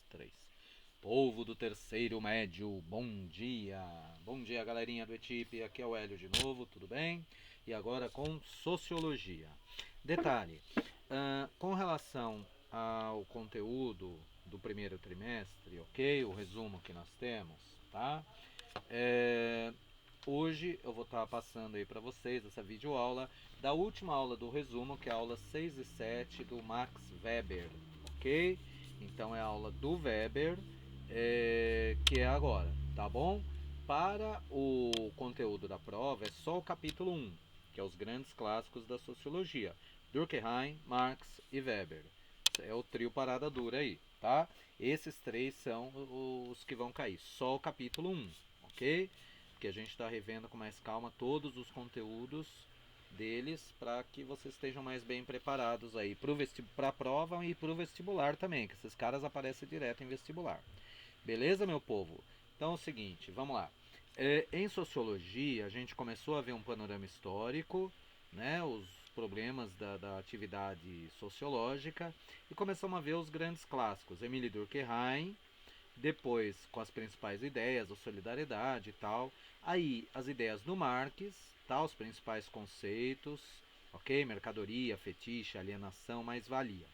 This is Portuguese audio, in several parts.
três. Povo do terceiro médio, bom dia! Bom dia, galerinha do ETIP, aqui é o Hélio de novo, tudo bem? E agora com Sociologia. Detalhe, com relação ao conteúdo do primeiro trimestre, ok? O resumo que nós temos, tá? Hoje eu vou estar passando aí para vocês essa videoaula da última aula do resumo, que é a aula 6 e 7 do Max Weber, ok? Então é a aula do Weber, que é agora, tá bom? Para o conteúdo da prova é só o capítulo 1, que é os grandes clássicos da sociologia, Durkheim, Marx e Weber. É o trio parada dura aí, tá? Esses três são os que vão cair, só o capítulo 1, ok? Porque a gente está revendo com mais calma todos os conteúdos deles para que vocês estejam mais bem preparados aí para a prova e para o vestibular também, que esses caras aparecem direto em vestibular. Beleza, meu povo? Então é o seguinte, vamos lá. Em sociologia, a gente começou a ver um panorama histórico, né, os problemas da atividade sociológica, e começamos a ver os grandes clássicos, Emile Durkheim, depois com as principais ideias, a solidariedade e tal. Aí as ideias do Marx, tá? Os principais conceitos, ok? Mercadoria, fetiche, alienação, mais-valia.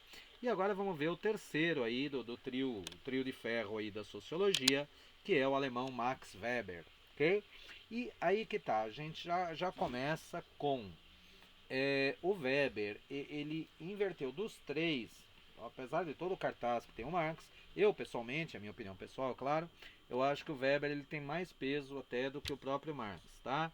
E agora vamos ver o terceiro aí do trio de ferro aí da sociologia, que é o alemão Max Weber, ok? E aí que tá, a gente já começa com o Weber, ele inverteu dos três, apesar de todo o cartaz que tem o Marx, eu pessoalmente, a minha opinião pessoal, claro, eu acho que o Weber ele tem mais peso até do que o próprio Marx, tá?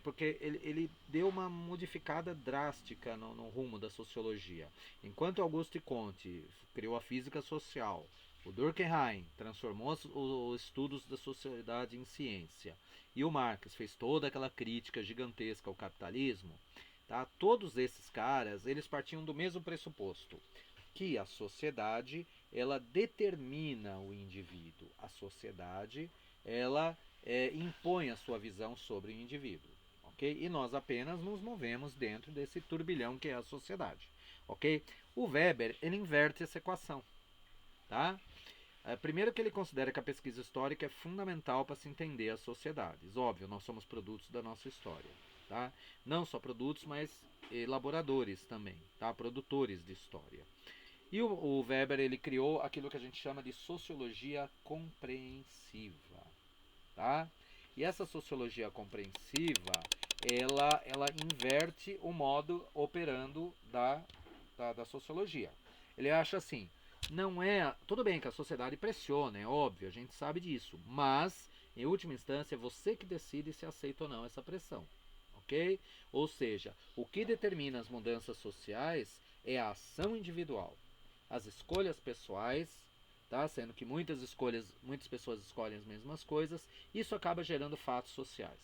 Porque ele deu uma modificada drástica no rumo da sociologia. Enquanto Auguste Comte criou a física social, o Durkheim transformou os estudos da sociedade em ciência, e o Marx fez toda aquela crítica gigantesca ao capitalismo, tá? Todos esses caras, eles partiam do mesmo pressuposto, que a sociedade, ela determina o indivíduo. A sociedade, ela impõe a sua visão sobre o indivíduo, ok? E nós apenas nos movemos dentro desse turbilhão que é a sociedade, ok? O Weber, ele inverte essa equação, tá? Primeiro que ele considera que a pesquisa histórica é fundamental para se entender as sociedades. Óbvio, nós somos produtos da nossa história, tá? Não só produtos, mas elaboradores também, tá? Produtores de história. E o Weber, ele criou aquilo que a gente chama de sociologia compreensiva, tá? E essa sociologia compreensiva, ela inverte o modo operando da sociologia. Ele acha assim, não é... Tudo bem que a sociedade pressiona, é óbvio, a gente sabe disso, mas, em última instância, é você que decide se aceita ou não essa pressão, ok? Ou seja, o que determina as mudanças sociais é a ação individual, as escolhas pessoais, tá? Sendo que muitas pessoas escolhem as mesmas coisas, isso acaba gerando fatos sociais,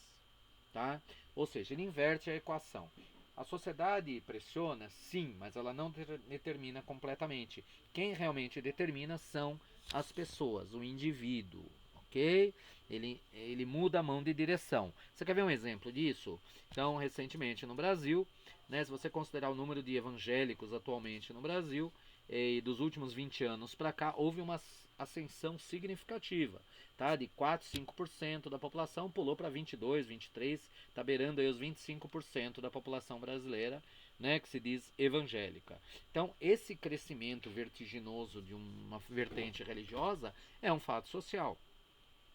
tá? Ou seja, ele inverte a equação. A sociedade pressiona, sim, mas ela não determina completamente. Quem realmente determina são as pessoas, o indivíduo, ok? Ele muda a mão de direção. Você quer ver um exemplo disso? Então, recentemente no Brasil, né, se você considerar o número de evangélicos atualmente no Brasil, e dos últimos 20 anos para cá, houve uma ascensão significativa, tá? De 4, 5% da população pulou para 22, 23, tá beirando aí os 25% da população brasileira, né, que se diz evangélica. Então, esse crescimento vertiginoso de uma vertente religiosa é um fato social,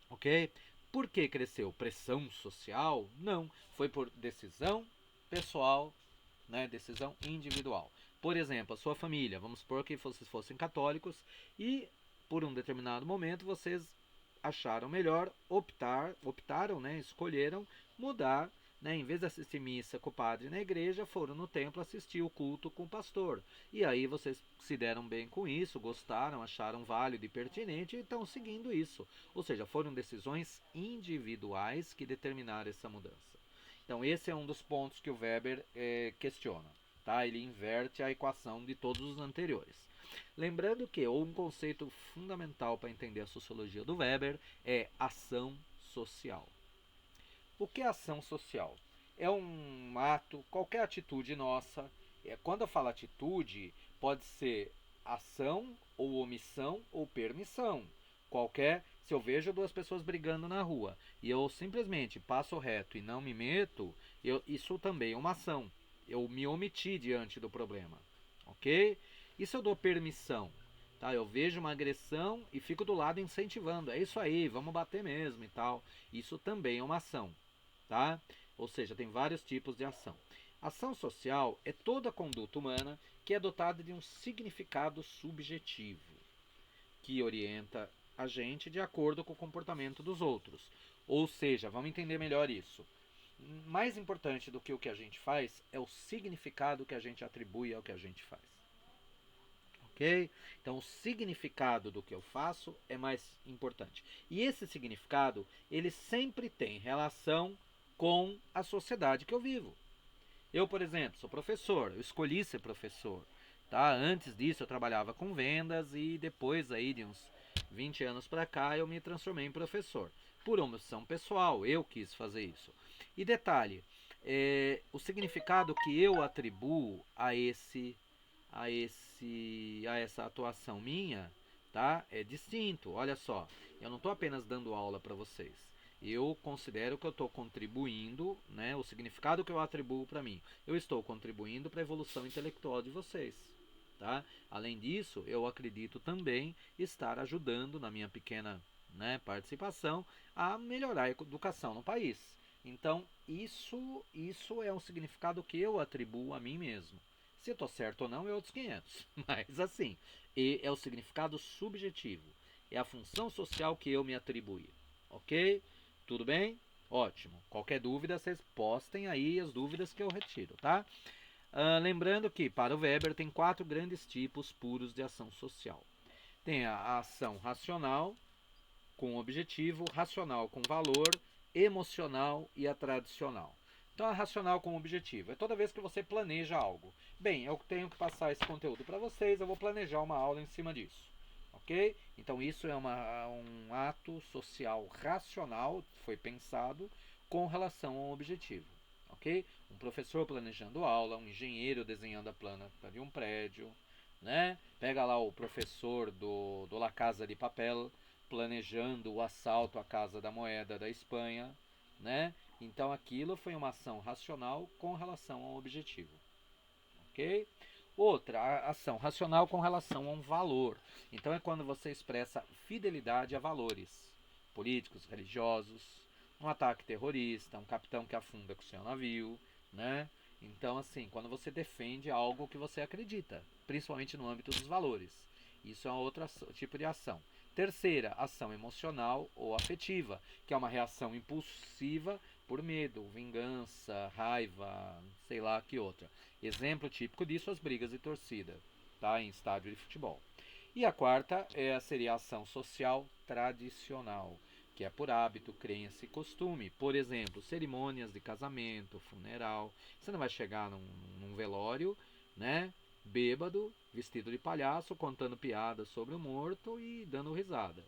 ok? Por que cresceu? Pressão social? Não, foi por decisão pessoal, né, decisão individual. Por exemplo, a sua família, vamos supor que vocês fossem católicos e por um determinado momento vocês acharam melhor optaram, né, escolheram mudar, né, em vez de assistir missa com o padre na igreja, foram no templo assistir o culto com o pastor. E aí vocês se deram bem com isso, gostaram, acharam válido e pertinente e estão seguindo isso. Ou seja, foram decisões individuais que determinaram essa mudança. Então esse é um dos pontos que o Weber questiona, tá? Ele inverte a equação de todos os anteriores. Lembrando que um conceito fundamental para entender a sociologia do Weber é ação social. O que é ação social? É um ato, qualquer atitude nossa. Quando eu falo atitude, pode ser ação ou omissão ou permissão. Se eu vejo duas pessoas brigando na rua e eu simplesmente passo reto e não me meto, isso também é uma ação. Eu me omiti diante do problema, ok? Isso eu dou permissão, tá? Eu vejo uma agressão e fico do lado incentivando. É isso aí, vamos bater mesmo e tal. Isso também é uma ação, tá? Ou seja, tem vários tipos de ação. Ação social é toda conduta humana que é dotada de um significado subjetivo, que orienta a gente de acordo com o comportamento dos outros. Ou seja, vamos entender melhor isso. Mais importante do que o que a gente faz é o significado que a gente atribui ao que a gente faz. Ok? Então, o significado do que eu faço é mais importante. E esse significado, ele sempre tem relação com a sociedade que eu vivo. Eu, por exemplo, sou professor, eu escolhi ser professor. Tá? Antes disso eu trabalhava com vendas e depois aí de uns 20 anos para cá eu me transformei em professor. Por uma opção pessoal, eu quis fazer isso. E detalhe, o significado que eu atribuo a essa atuação minha, tá? É distinto. Olha só, eu não estou apenas dando aula para vocês. Eu considero que eu estou contribuindo, né? O significado que eu atribuo para mim, eu estou contribuindo para a evolução intelectual de vocês, tá? Além disso, eu acredito também estar ajudando na minha pequena, né, participação a melhorar a educação no país. Então, isso é um significado que eu atribuo a mim mesmo. Se eu estou certo ou não é outros 500. Mas assim, é o significado subjetivo. É a função social que eu me atribuí. Ok? Tudo bem? Ótimo. Qualquer dúvida, vocês postem aí as dúvidas que eu retiro, tá? Lembrando que, para o Weber, tem 4 grandes tipos puros de ação social. Tem a ação racional, com objetivo, racional com valor, emocional e a tradicional. Então, a racional com objetivo é toda vez que você planeja algo. Bem, eu tenho que passar esse conteúdo para vocês, eu vou planejar uma aula em cima disso. Ok? Então, isso é um ato social racional, foi pensado com relação ao objetivo. Ok? Um professor planejando aula, um engenheiro desenhando a planta de um prédio, né? Pega lá o professor do La Casa de Papel, planejando o assalto à Casa da Moeda da Espanha, né? Então aquilo foi uma ação racional com relação ao objetivo, ok? Outra ação racional com relação a um valor. Então é quando você expressa fidelidade a valores políticos, religiosos, um ataque terrorista, um capitão que afunda com seu navio, né? Então assim, quando você defende algo que você acredita, principalmente no âmbito dos valores, isso é um outro tipo de ação. Terceira, ação emocional ou afetiva, que é uma reação impulsiva por medo, vingança, raiva, sei lá que outra. Exemplo típico disso, as brigas de torcida, tá? Em estádio de futebol. E a quarta seria a ação social tradicional, que é por hábito, crença e costume. Por exemplo, cerimônias de casamento, funeral. Você não vai chegar num velório, né? Bêbado, vestido de palhaço, contando piadas sobre o morto e dando risada,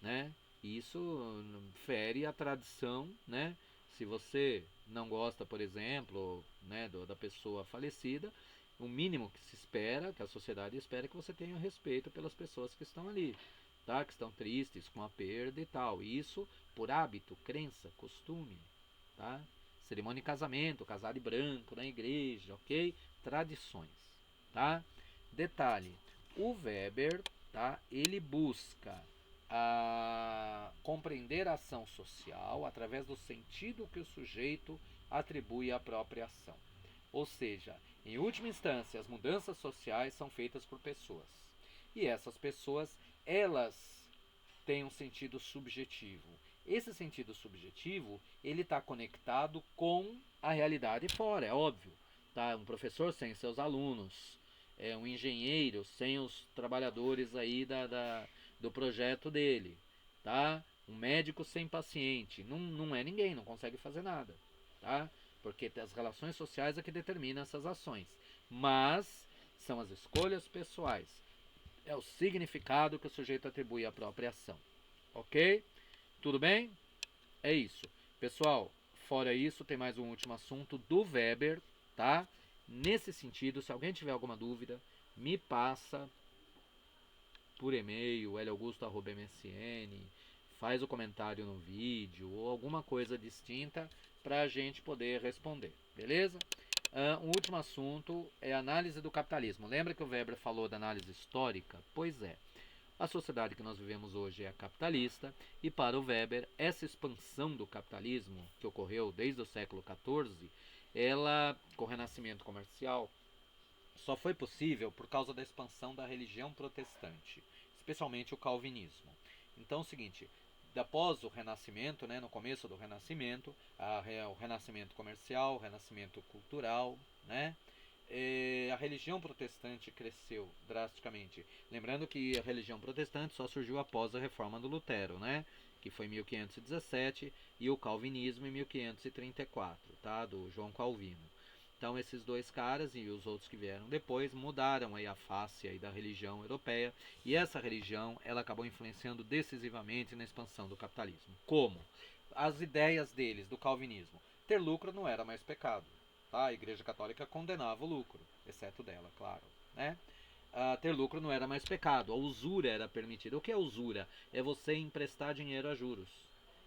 né? Isso fere a tradição, né? Se você não gosta, por exemplo, né, da pessoa falecida, o mínimo que se espera, que a sociedade espera, é que você tenha respeito pelas pessoas que estão ali, tá? Que estão tristes com a perda e tal. Isso por hábito, crença, costume, tá? Cerimônia de casamento, casar de branco na igreja, ok? Tradições, tá? Detalhe, o Weber, tá? Ele busca compreender a ação social através do sentido que o sujeito atribui à própria ação. Ou seja, em última instância, as mudanças sociais são feitas por pessoas. E essas pessoas, elas têm um sentido subjetivo. Esse sentido subjetivo, ele está conectado com a realidade fora, é óbvio. Tá? Um professor sem seus alunos, um engenheiro sem os trabalhadores aí do projeto dele, tá? Um médico sem paciente, não é ninguém, não consegue fazer nada, tá? Porque as relações sociais é que determinam essas ações, mas são as escolhas pessoais, é o significado que o sujeito atribui à própria ação, ok? Tudo bem? É isso, pessoal. Fora isso, tem mais um último assunto do Weber, tá? Nesse sentido, se alguém tiver alguma dúvida, me passa, por e-mail, laugusto@msn, faz o comentário no vídeo ou alguma coisa distinta para a gente poder responder, beleza? Um último assunto é a análise do capitalismo. Lembra que o Weber falou da análise histórica? Pois é. A sociedade que nós vivemos hoje é capitalista e para o Weber essa expansão do capitalismo que ocorreu desde o século XIV, ela com o renascimento comercial só foi possível por causa da expansão da religião protestante, especialmente o calvinismo. Então é o seguinte, após o Renascimento, né, no começo do Renascimento, o Renascimento comercial, o Renascimento cultural, né, a religião protestante cresceu drasticamente. Lembrando que a religião protestante só surgiu após a reforma do Lutero, né, que foi em 1517, e o calvinismo em 1534, tá, do João Calvino. Então esses dois caras e os outros que vieram depois mudaram aí a face aí da religião europeia, e essa religião ela acabou influenciando decisivamente na expansão do capitalismo. Como? As ideias deles, do calvinismo. Ter lucro não era mais pecado. Tá? A Igreja Católica condenava o lucro, exceto dela, claro. Né? Ter lucro não era mais pecado, a usura era permitida. O que é usura? É você emprestar dinheiro a juros.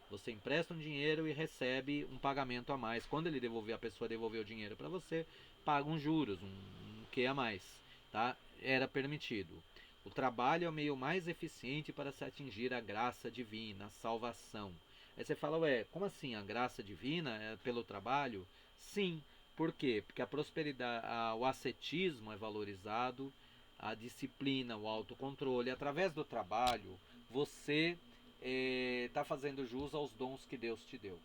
Você empresta um dinheiro e recebe um pagamento a mais. Quando ele devolver, a pessoa devolver o dinheiro para você, paga uns juros, um que a mais. Tá? Era permitido. O trabalho é o meio mais eficiente para se atingir a graça divina, a salvação. Aí você fala, ué, como assim a graça divina é pelo trabalho? Sim. Por quê? Porque a prosperidade, o ascetismo é valorizado, a disciplina, o autocontrole. Através do trabalho, você está fazendo jus aos dons que Deus te deu.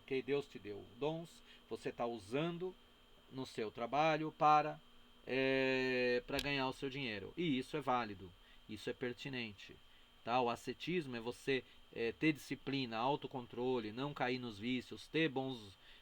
Okay? Deus te deu dons, você está usando no seu trabalho para ganhar o seu dinheiro. E isso é válido, isso é pertinente. Tá? O ascetismo é você ter disciplina, autocontrole, não cair nos vícios, ter bons,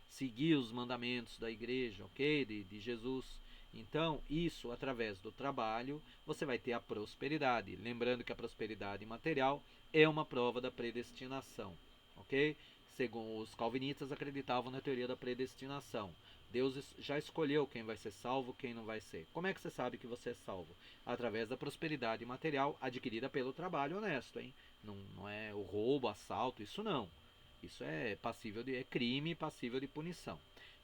seguir os mandamentos da igreja, ok? De Jesus. Então, isso através do trabalho, você vai ter a prosperidade. Lembrando que a prosperidade material é uma prova da predestinação, ok? Segundo os calvinistas acreditavam na teoria da predestinação. Deus já escolheu quem vai ser salvo, quem não vai ser. Como é que você sabe que você é salvo? Através da prosperidade material adquirida pelo trabalho honesto, hein? Não é o roubo, assalto, isso não. Isso é passível é crime passível de punição.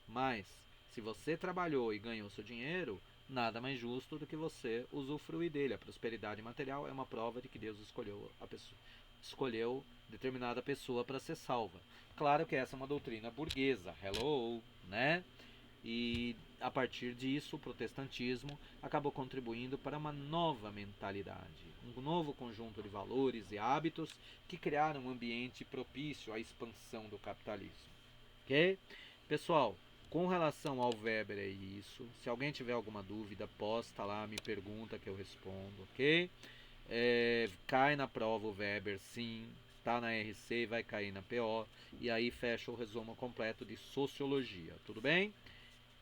Mas se você trabalhou e ganhou seu dinheiro, nada mais justo do que você usufruir dele. A prosperidade material é uma prova de que Deus escolheu determinada pessoa para ser salva. Claro que essa é uma doutrina burguesa, hello, né? E a partir disso, o protestantismo acabou contribuindo para uma nova mentalidade, um novo conjunto de valores e hábitos que criaram um ambiente propício à expansão do capitalismo. Ok? Pessoal, com relação ao Weber é isso. Se alguém tiver alguma dúvida, posta lá, me pergunta que eu respondo, ok? Cai na prova o Weber, sim. Está na RC, vai cair na PO. E aí fecha o resumo completo de sociologia, tudo bem?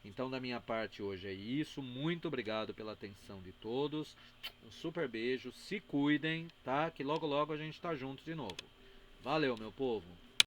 Então, da minha parte hoje é isso. Muito obrigado pela atenção de todos. Um super beijo. Se cuidem, tá? Que logo logo a gente tá junto de novo. Valeu, meu povo.